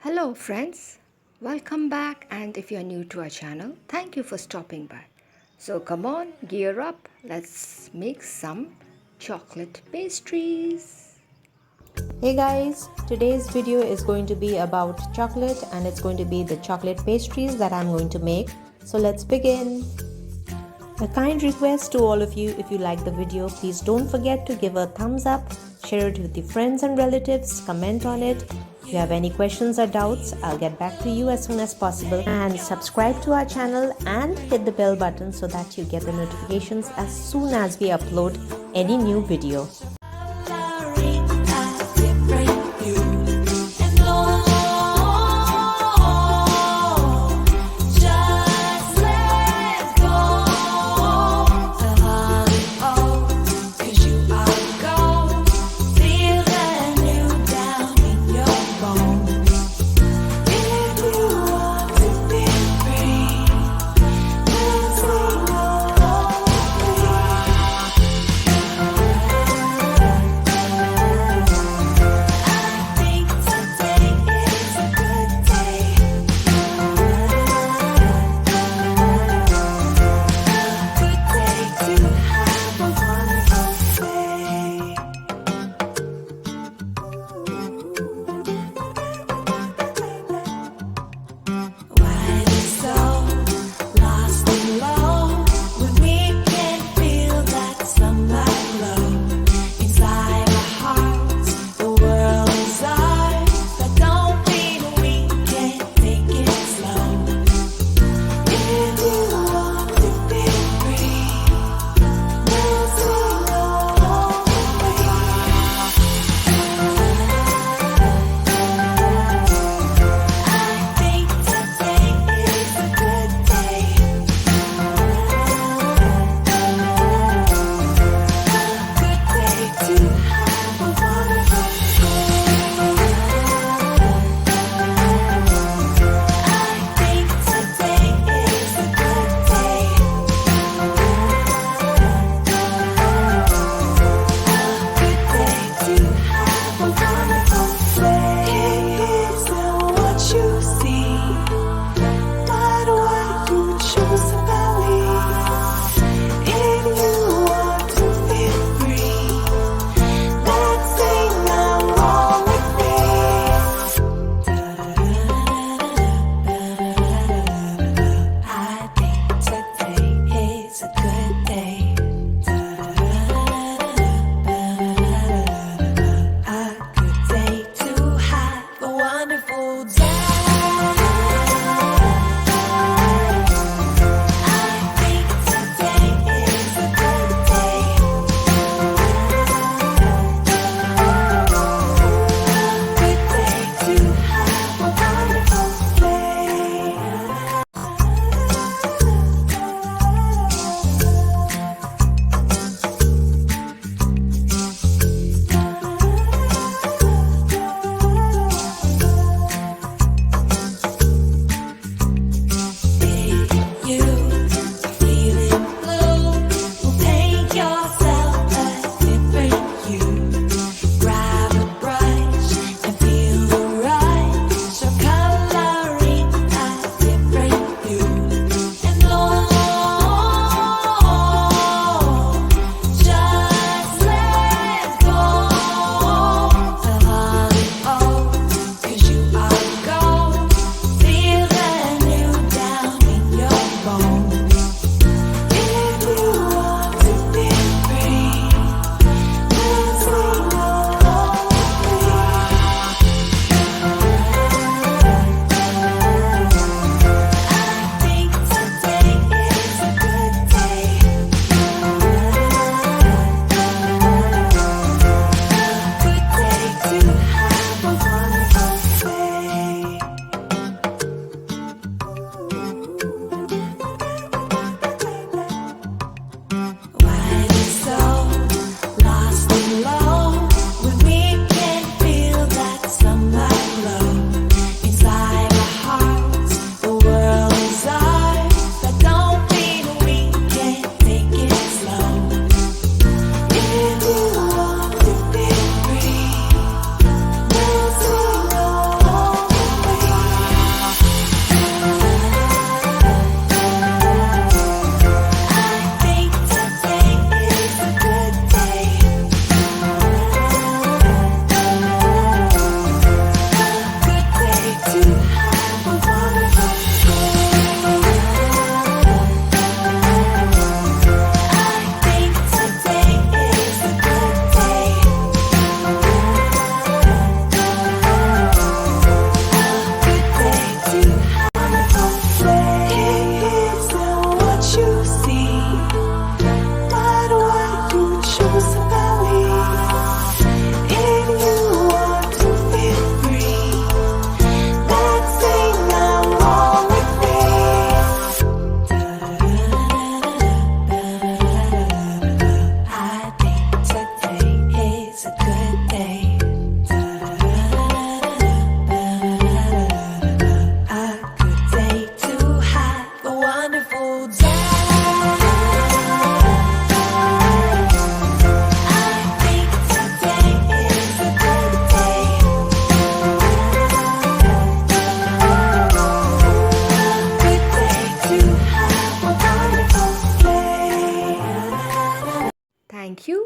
Hello, friends. Welcome back. And if you're new to our channel, thank you for stopping by. So, come on, gear up. Let's make some chocolate pastries. Hey guys, today's video is going to be about chocolate and it's going to be the chocolate pastries that I'm going to make. So let's begin. A kind request to all of you, if you like the video, please don't forget to give a thumbs up, share it with your friends and relatives, comment on it. If you have any questions or doubts, I'll get back to you as soon as possible. And subscribe to our channel and hit the bell button so that you get the notifications as soon as we upload any new video.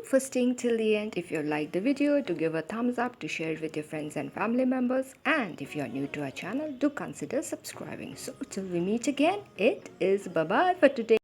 for staying till the end. If you like the video, do give a thumbs up, to share it with your friends and family members. And if you are new to our channel, do consider subscribing. So till we meet again, it is bye-bye for today.